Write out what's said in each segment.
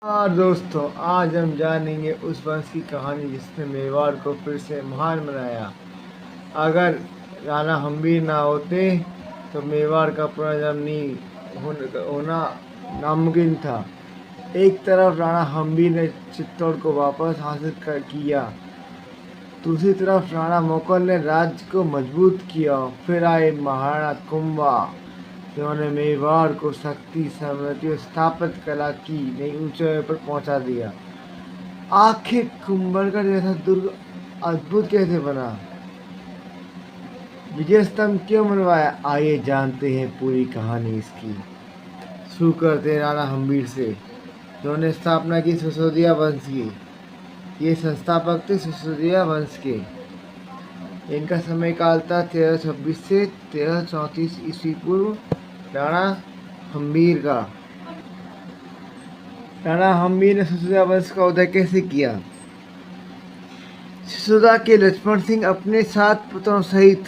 और दोस्तों, आज हम जानेंगे उस वंश की कहानी जिसने मेवाड़ को फिर से महान बनाया। अगर राणा हम्बीर ना होते तो मेवाड़ का पुनर्जन्म नहीं होना नामुमकिन था। एक तरफ राणा हम्बीर ने चित्तौड़ को वापस हासिल किया, दूसरी तरफ राणा मोकल ने राज्य को मजबूत किया। फिर आए महाराणा कुंभा, जिन्होंने मेवाड़ को शक्ति, समृद्धि और स्थापत्य कला की नई ऊंचाइयों पर पहुंचा दिया। आखिर कुंभलगढ़ जैसा दुर्ग अद्भुत कैसे बना, विजय स्तंभ क्यों बनवाया, आइए जानते हैं पूरी कहानी इसकी। शुरू करते हैं राणा हम्बीर से, जिन्होंने स्थापना की सिसोदिया वंश की। ये संस्थापक थे सिसोदिया वंश के। इनका समय काल था 1326 से 1334 ईस्वी पूर्व। राणा हम्बीर का राणा हम्बीर ने सिसोदिया वंश का उदय कैसे किया। सिसोदा के लक्ष्मण सिंह अपने 7 पुत्रों सहित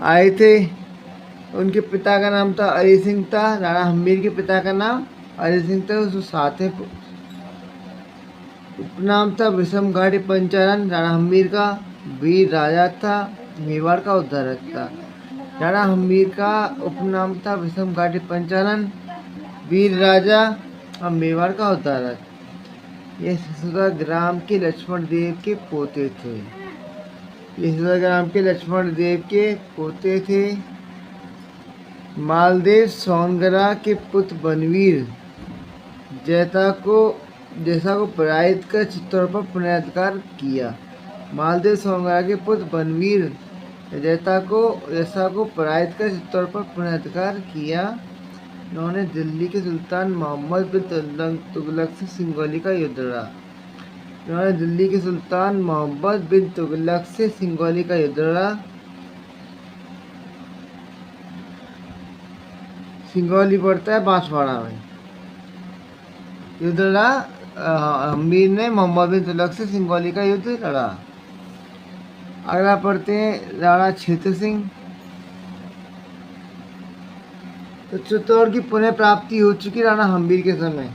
आए थे। उनके पिता का नाम था अली सिंह था। राणा हम्बीर के पिता का नाम अली सिंह था। उसके साथ उपनाम था विषमघाटी पंचानन। राणा हम्बीर का वीर राजा था, मेवाड़ का उद्धारक था। राणा हम्बीर का उपनाम था विषमघाटी पंचानन, वीर राजा और मेवाड़ का उद्धारक। ये सिसोदा ग्राम के लक्ष्मण देव के पोते थे। मालदेव सोनगरा के पुत्र बनवीर जैसा को पराजित कर चित्तौड़ पर पुनरुद्धार किया। मालदेव सोनगरा के पुत्र बनवीर जैसा को पराजित कर चित्तौड़ पर पुनरुद्धार किया। उन्होंने दिल्ली के सुल्तान मोहम्मद बिन तुगलक से सिंगोली का युद्ध लड़ा। सिंगोली पड़ता है बांसवाड़ा में। युद्ध लड़ा। हम्बीर ने मोहम्मद बिन तुगलक से सिंगोली का युद्ध लड़ा। अगला पढ़ते हैं राणा क्षेत्र सिंह। तो चित्तौड़ की पुनः प्राप्ति हो चुकी राणा हम्बीर के समय।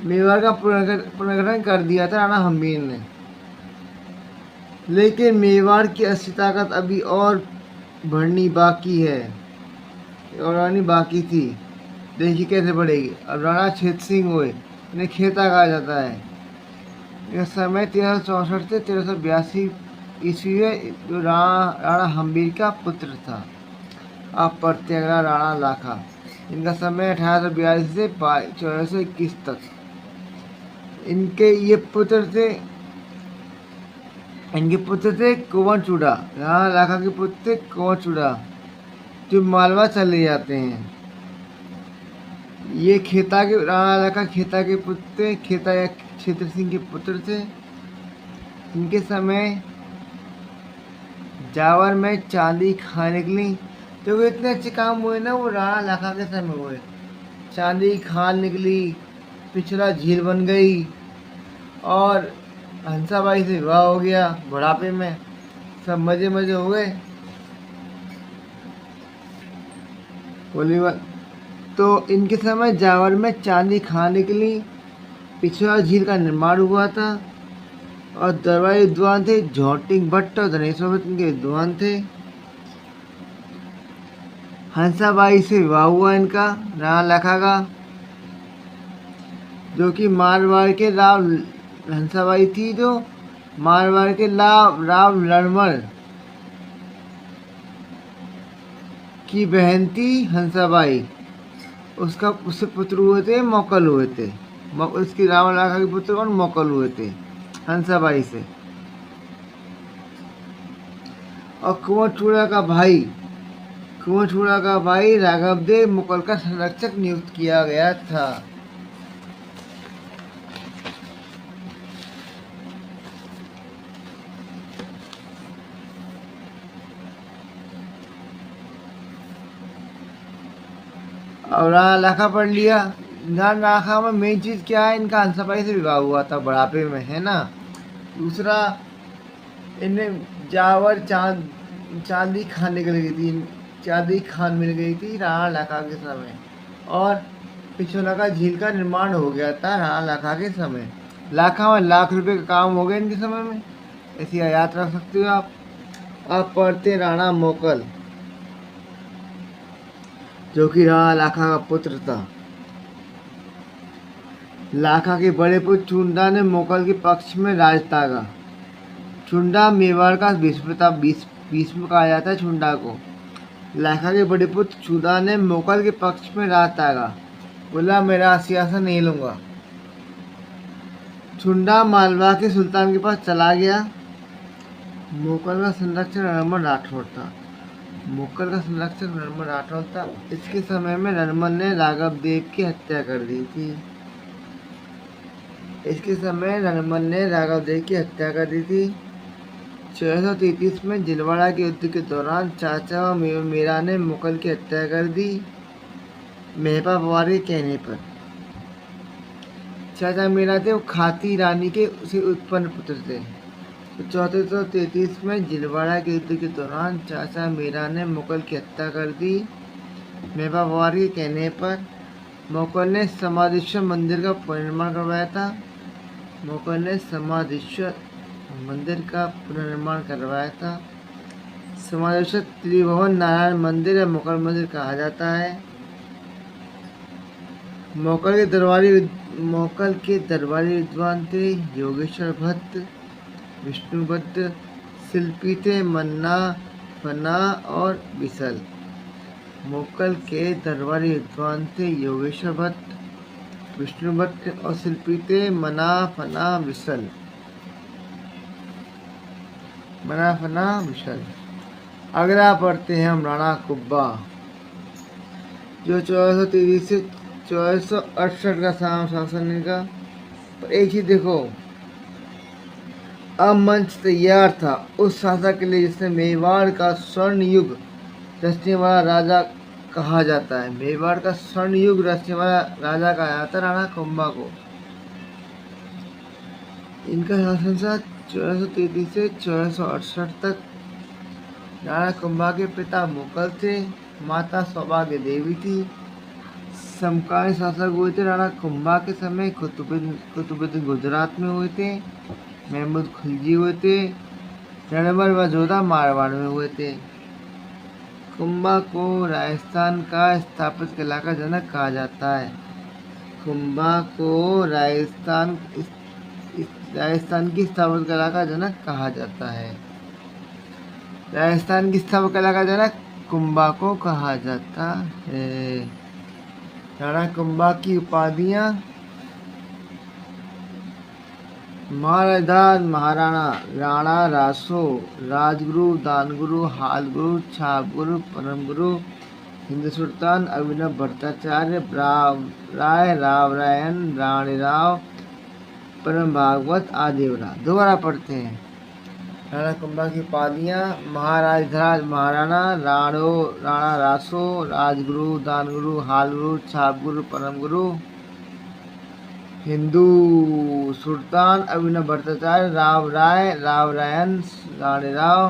मेवाड़ का पुनर्गठन कर दिया था राणा हम्बीर ने, लेकिन मेवाड़ की असली ताकत अभी और बढ़नी बाकी थी। देखिए कैसे बढ़ेगी। अब राणा क्षेत्र सिंह हुए, इन्हें खेता कहा जाता है। यह समय 1364 से 1382 ईस्वी में जो राणा हम्बीर का पुत्र था। अब पढ़ते अगला राणा लाखा। इनका समय 1842 से 1421 तक। इनके पुत्र थे कुंवर चूड़ा। राणा लाखा के पुत्र थे कुंवर चूड़ा, जो मालवा चले जाते हैं। ये राणा लाखा खेता के पुत्र थे। खेता या क्षेत्र सिंह के पुत्र थे। इनके समय जावर में चांदी खान निकली। तो इतने अच्छे काम हुए ना, वो राणा लाखा के समय हुए। चांदी खान निकली, पिछला झील बन गई, और हंसाबाई से विवाह हो गया बुढ़ापे में। सब मजे हो गए। बोलीवाल तो इनके समय जावर में चांदी खान निकली, पिछला झील का निर्माण हुआ था, और दरबारी विद्वान थे झोटिंग भट्ट और धनेश्वर भट्ट इनके विद्वान थे। हंसाबाई से विवाह हुआ इनका राणा लाखा का, जो कि मारवाड़ के हंसाबाई थी, जो मारवाड़ के राव लड़मल की बहन थी हंसाबाई। उससे पुत्र हुए थे, मोकल हुए थे। उसकी रावण लाखा के पुत्र कौन, मोकल हुए थे हंसाबाई से। और कुंवर चूड़ा का भाई राघवदेव मुगल का संरक्षक नियुक्त किया गया था। और राणा लाखा पढ़ लिया। राणा लाखा में मेन चीज़ क्या है, इनका हंसाबाई से विवाह हुआ था बुढ़ापे में, है ना। दूसरा, इन्हें जावर चांदी खाने के लगी थी। चांदी की खान मिल गई थी राणा लखा के समय, और पिछोला झील का निर्माण हो गया था राणा लखा के समय। लाखा में लाख रुपए का काम हो गया इनके समय में, ऐसी याद रख सकते हो आप। अब पढ़ते राणा मोकल, जो कि राणा लाखा का पुत्र था। लाखा के बड़े पुत्र चुंडा ने मोकल के पक्ष में राज त्यागा। चुंडा मेवाड़ का भीष्म कहा जाता है चुंडा को। लाखा के बड़े पुत्र चुंडा ने मोकल के पक्ष में राज त्यागा, बोला मेरा सिंहासन नहीं लूंगा। चुंडा मालवा के सुल्तान के पास चला गया। मोकल का संरक्षण नरमल राठौर था। मोकल का संरक्षक नरमल राठौर था। इसके समय में नरमल ने राघव देव की हत्या कर दी थी। इसके समय नरमल ने राघव देव की हत्या कर दी थी। 1433 में जिलवाड़ा के युद्ध के दौरान चाचा मीरा ने मुगल की हत्या कर दी, मेहपा पवार के कहने पर। चाचा मीरा थे वो खाती रानी के उसे उत्पन्न पुत्र थे। 1433 में जिलवाड़ा के युद्ध के दौरान चाचा मीरा ने मुगल की हत्या कर दी, मेहपा पवार के कहने पर। मुगल ने समाधीश्वर मंदिर का पुनर्निर्माण करवाया था। मुगल ने समाधीश्वर मंदिर का पुनर्निर्माण करवाया था। समाधीश्वर त्रिभुवन नारायण मंदिर या मुगल मंदिर कहा जाता है। मुगल के दरबारी विद्वान थे योगेश्वर भट्ट, विष्णु भट्ट। शिल्पी थे मन्ना, फना और विसल। मुगल के दरबारी विद्वान थे योगेश्वर भट्ट, विष्णु भट्ट और शिल्पी थे मना, फना, विसल। मना, फना, विसल। अगला पढ़ते हैं हम राणा कुब्बा, जो 1430 से 1468 का शासन का। पर एक ही देखो, अब मंच तैयार था उस शासक के लिए जिसने मेवाड़ का स्वर्ण युग रचने वाला राजा कहा जाता है। मेवाड़ का स्वर्ण युग रचने वाला राजा कहा जाता है राणा कुंभा को। इनका शासन था 1433 से 1468 तक। राणा कुंभा के पिता मुगल थे, माता सौभाग्य देवी थी। समकालीन शासक हुए थे राणा कुंभा के समय कुतुबुद्दीन गुजरात में हुए थे, महमूद खिलजी हुए थे, रणबल व जोधा मारवाड़ में हुए थे। कुंभा को राजस्थान का स्थापित कला का जनक कहा जाता है। कुंभा को राजस्थान की स्थापत्य कला का जनक कहा जाता है। राजस्थान की स्थापत्य कला का जनक कुंभा को कहा जाता है। राणा कुंभा की उपाधियां महाराज, महाराणा, राणा, रासो, राजगुरु, दानगुरु, हालगुरु, छापगुरु, परमगुरु, हिंदू सुल्तान, अभिनव भट्टाचार्य, राय, रावरायन, राणी राव, परम भागवत, आदिवरा। दोबारा पढ़ते हैं। राणा कुंभा की उपाधियां महाराज धराज, महाराणा, राणा रासो, राजगुरु, दानगुरु, हालगुरु, छापगुरु, परमगुरु, हिंदू सुल्तान, अभिनव भट्टाचार्य, राय, रावरायन, राणी राव,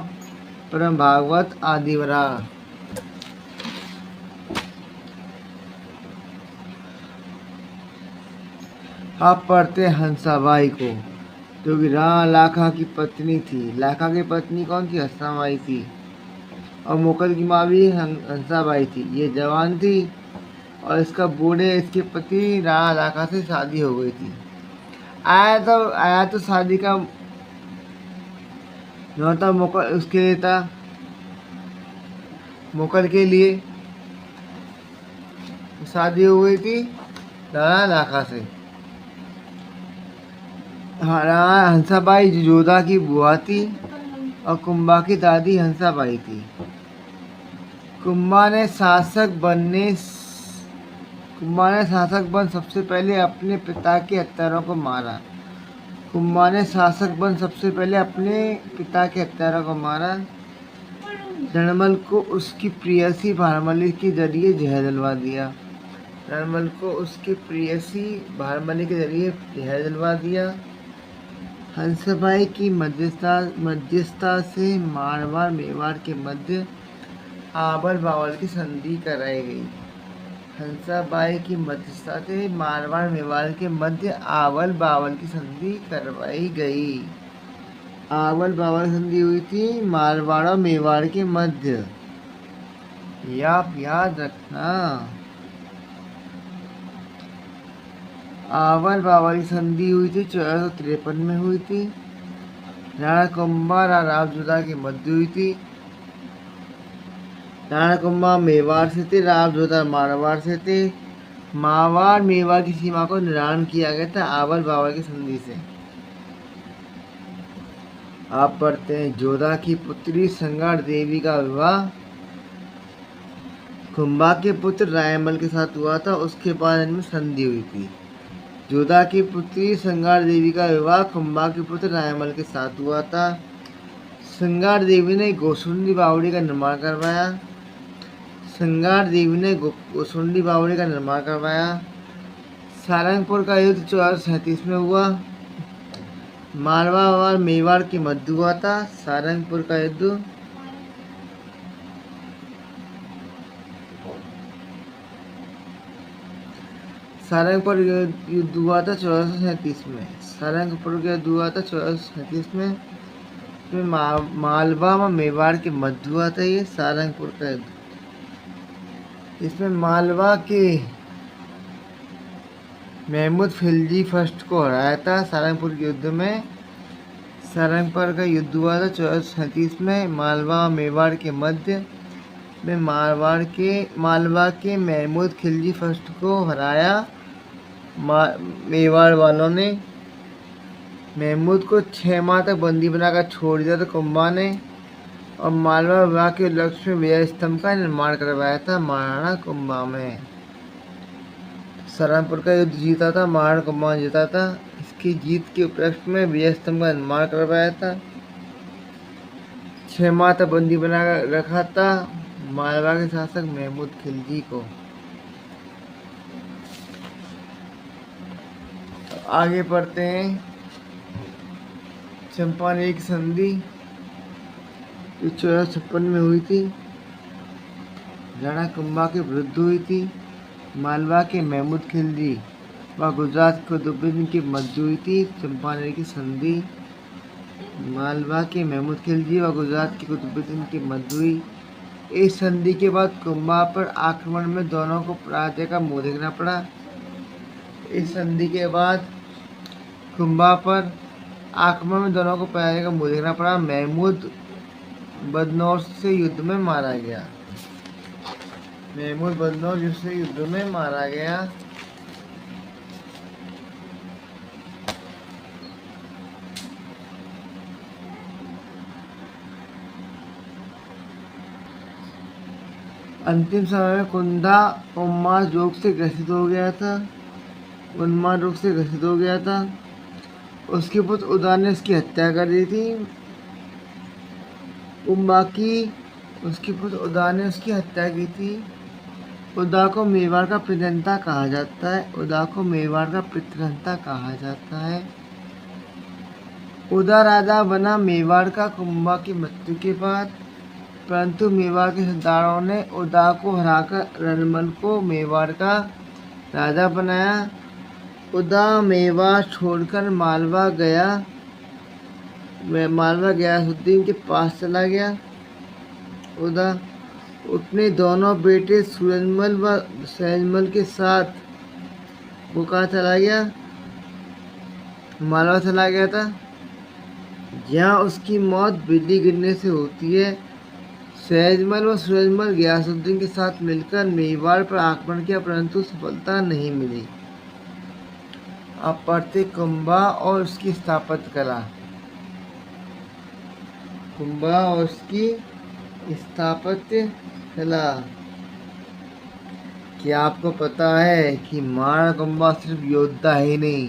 परम भागवत, आदिवरा। आप पढ़ते हंसाबाई को, जो कि राणा लाखा की पत्नी थी। लाखा की पत्नी कौन थी? हंसाबाई थी। और मुगल की माँ भी हंसाबाई थी। ये जवान थी और इसके पति राणा लाखा से शादी हो गई थी। आया तो शादी का न्योता मुगल उसके लिए था, मुगल के लिए शादी हो गई थी राणा लाखा से। राणा हंसाबाई जोधा की बुआ थी और कुंभा की दादी हंसाबाई थी। कुंभा ने शासक बन सबसे पहले अपने पिता के हत्यारों को मारा। कुंभा ने शासक बन सबसे पहले अपने पिता के हत्यारों को मारा। रणमल को उसकी प्रेयसी भारमली के जरिए जहर दिलवा दिया। रणमल को उसकी प्रेयसी भारमली के जरिए जहर दिलवा दिया। हंसाबाई की मध्यस्थता से मारवाड़ मेवाड़ के मध्य आवल बावल की संधि कराई गई। हंसाबाई की मध्यस्थता से मारवाड़ मेवाड़ के मध्य आवल बावल की संधि करवाई गई। आवल बावल की संधि हुई थी मारवाड़ और मेवाड़ के मध्य, ये आप याद रखना। आवल बावल की संधि हुई थी 1453 में हुई थी। राणा कुंभा राव जोधा के मध्य हुई थी। राणा कुंभा मेवाड़ से थे, राव जोधा मारवाड़ से थे। मारवाड़ मेवाड़ की सीमा को निर्धारण किया गया था आवल बावल की संधि से। आप पढ़ते हैं जोधा की पुत्री संगार देवी का विवाह कुंभा के पुत्र रायमल के साथ हुआ था, उसके बाद इनमें संधि हुई थी। जोधा की पुत्री संगार देवी का विवाह कुंभा के पुत्र रायमल के साथ हुआ था। संगार देवी ने गोसुंडी बावड़ी का निर्माण करवाया। संगार देवी ने गोसुंडी बावड़ी का निर्माण करवाया। सारंगपुर का युद्ध 1437 में हुआ। मारवाड़ और मेवाड़ के मध्य हुआ था सारंगपुर का युद्ध। सारंगपुर युद्ध हुआ था 1437 में। सारंगपुर का युद्ध हुआ था 1437 में। मालवा और मेवाड़ के मध्य हुआ था ये सारंगपुर का युद्ध। इसमें मालवा के महमूद खिलजी फर्स्ट को हराया था सारंगपुर के युद्ध में। सारंगपुर का युद्ध हुआ था 1437 में मालवा और मेवाड़ के मध्य में। मालवा के महमूद खिलजी फर्स्ट को हराया मेवाड़ वालों ने। महमूद को 6 माह तक बंदी बनाकर छोड़ दिया था कुंभा ने, और मालवा विवाह के लक्ष्य में विजय स्तंभ का निर्माण करवाया था महाराणा कुंभा में। सारंगपुर का युद्ध जीता था महाराणा कुंभा ने जीता था। इसकी जीत के उपलक्ष्य में विजय स्तंभ का निर्माण करवाया था। 6 माह तक बंदी बनाकर रखा था मालवा के शासक महमूद खिलजी को। आगे पढ़ते हैं। चंपानेर की संधि 1456 में हुई थी। राणा कुंभा के विरुद्ध हुई थी। मालवा के महमूद खिलजी व गुजरात के कुतुबुद्दीन के मध्य हुई थी चंपानेर की संधि। मालवा के महमूद खिलजी व गुजरात के कुतुबुद्दीन के मध्य हुई। इस संधि के बाद कुंभा पर आक्रमण में दोनों को पराजय का मुंह देखना पड़ा। इस संधि के बाद कुंभा पर आक्रमण में दोनों को पराजय का मुंह देखना पड़ा। महमूद बदनौर से युद्ध में मारा गया। महमूद बदनौर से युद्ध में मारा गया। अंतिम समय में कुंभा उन्माद रोग से ग्रसित हो गया था। उन्माद रोग से ग्रसित हो गया था। उसके पुत्र उदा ने उसकी हत्या कर दी थी। कुंभा की उसके पुत्र उदा ने उसकी हत्या की थी। उदा को मेवाड़ का पितृहंता कहा जाता है। उदा को मेवाड़ का पितृहंता कहा जाता है। उदा राजा बना मेवाड़ का कुंभा की मृत्यु के बाद, परंतु मेवाड़ के सरदारों ने उदा को हराकर रणमल को मेवाड़ का राजा बनाया। उदा मेवाड़ छोड़कर मालवा गयासुद्दीन के पास चला गया। उदा अपने दोनों बेटे सूरजमल व सहजमल के साथ वो कहाँ चला गया, मालवा चला गया था, जहाँ उसकी मौत बिजली गिरने से होती है। सहजमल व सूरजमल गयासुद्दीन के साथ मिलकर मेवाड़ पर आक्रमण किया, परंतु सफलता नहीं मिली। अब पढ़ते कुंभा और उसकी स्थापत्य कला। कुंभा और उसकी स्थापत्य कला। क्या आपको पता है कि महाराणा कुंभा सिर्फ योद्धा ही नहीं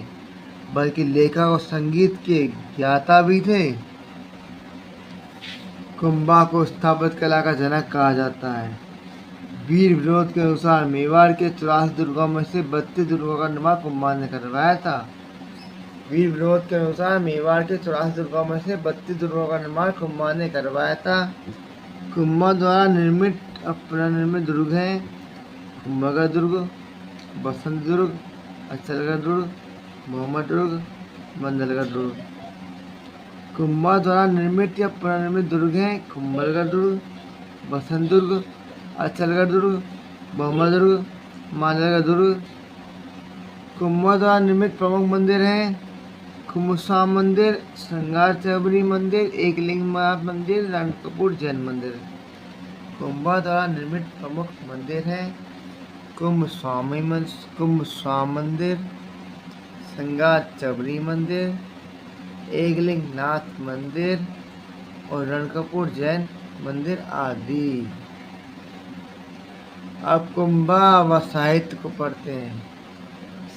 बल्कि लेखक और संगीत के ज्ञाता भी थे। कुंभा को स्थापत्य कला का जनक कहा जाता है। वीर विनोद के अनुसार मेवाड़ के 84 दुर्गों में से 32 दुर्गों का निर्माण कुंभा ने करवाया था। वीर विनोद के अनुसार मेवाड़ के 84 दुर्गों में से 32 दुर्गों का निर्माण कुंभा ने करवाया था। कुंभा द्वारा निर्मित अब पुनर्निर्मित दुर्ग हैं कुंभलगढ़ दुर्ग, बसंत दुर्ग, अचलगढ़ दुर्ग, मोहम्मद दुर्ग, मंडलगढ़ दुर्ग। कुंभा द्वारा निर्मित या पुनर्निर्मित दुर्ग हैं कुंभलगढ़ दुर्ग, बसंत दुर्ग, अचलगढ़ दुर्ग, मोहम्मद दुर्ग, मंडलगढ़ दुर्ग। कुंभा द्वारा निर्मित प्रमुख मंदिर हैं कुमुस्वामी मंदिर, श्रृंगार चबरी मंदिर, एकलिंगनाथ मंदिर, रणकपुर जैन मंदिर। कुंभा द्वारा निर्मित प्रमुख मंदिर हैं कुमुस्वामी मंदिर, श्रृंगार चबरी मंदिर, एकलिंगनाथ मंदिर और रणकपुर जैन मंदिर आदि। अब कुंभा व साहित्य को पढ़ते हैं।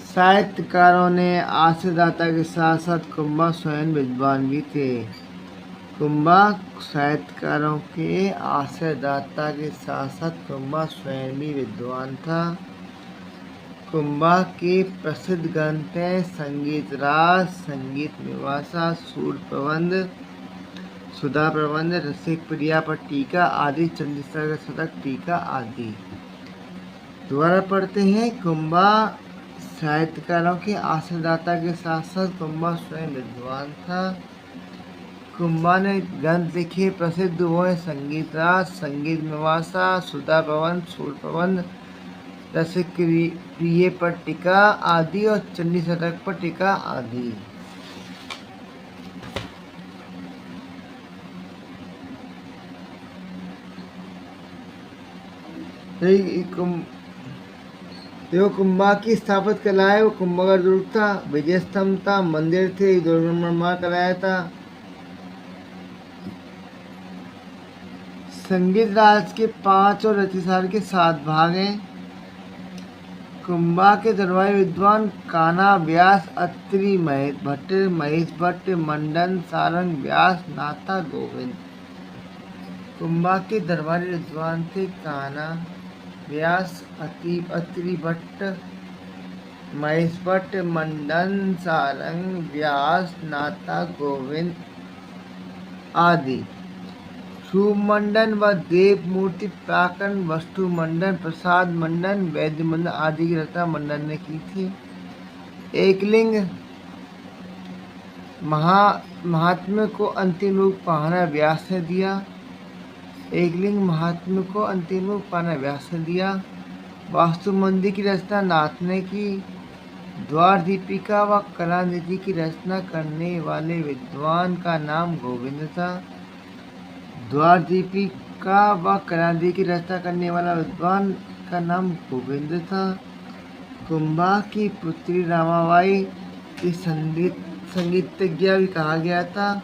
साहित्यकारों ने आश्रयदाता के साथ साथ कुंभा स्वयं विद्वान भी थे। कुंभा साहित्यकारों के आश्रयदाता के साथ साथ कुंभा स्वयं भी विद्वान था। कुंभा के प्रसिद्ध ग्रंथ हैं संगीत रास, संगीत निवासा, सूर प्रबंध, सुधा प्रबंध, रसिक प्रिया पर टीका आदि, चंद्रशेखर शतक टीका आदि। दोबारा पढ़ते हैं। कुंभा साहित्यकारों के आश्रयदाता के साथ साथ कुंभा स्वयं विद्वान था। कुंभा ने ग्रंथ लिखे प्रसिद्ध वो हैं संगीत रास, संगीत निवासा, सुधा प्रबंध, सूर प्रबंध, रसिक प्रिय पर टीका आदि और चंडी शतक पर टीका आदि। जो कुंभा की स्थापित कला है वो कुंभलगढ़ दुर्ग था, विजय स्तंभ था, मंदिर थे, दुर्ग निर्माण कराया था। संगीत राज के 5 और रतिसार के 7 भाग हैं। कुंभा के दरबारी विद्वान कान्हा व्यास, अत्रि महेश भट्ट, मंडन सारंग व्यास, नाथा गोविंद। कुंभा के दरबारी विद्वान थे कान्हा व्यास, अत्रि भट्ट, महेश भट्ट, मंडन सारंग व्यास, नाथा गोविंद आदि। शुभ मंडन व देव मूर्ति प्राकरण, वस्तु मंडन, प्रसाद मंडन, वैद्य मंडन आदि की रचना मंडन ने की थी। एकलिंग महात्म्य को अंतिम रूप पाना व्यास ने दिया। एकलिंग महात्म्य को अंतिम रूप पाना व्यास ने दिया। वास्तु मंदिर की रचना नाथ ने की। द्वार दीपिका व कलानिधि की रचना करने वाले विद्वान का नाम गोविंद था। द्वार दीपिका व कलानिधि की रचना करने वाला विद्वान का नाम गोविंद था। कुंभा की पुत्री रमाबाई की संगीतज्ञा भी कहा गया था,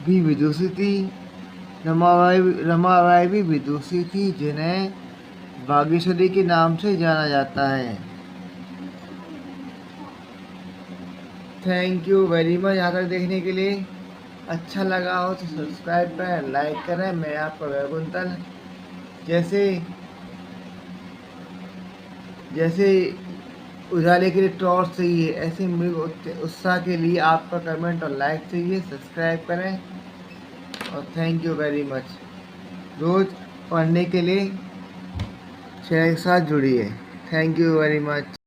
भी विदुषी थी। रमाबाई भी विदुषी थी जिन्हें बागेश्वरी के नाम से जाना जाता है। थैंक यू वेरी मच यहाँ तक देखने के लिए। अच्छा लगा हो तो सब्सक्राइब करें, लाइक करें। मैं आपका वैकुंठल। जैसे उजाले के लिए टॉर्च चाहिए, ऐसे मुझे उत्साह के लिए आपका कमेंट और लाइक चाहिए। सब्सक्राइब करें और थैंक यू वेरी मच। रोज़ पढ़ने के लिए चैनल के साथ जुड़िए। Thank you very much.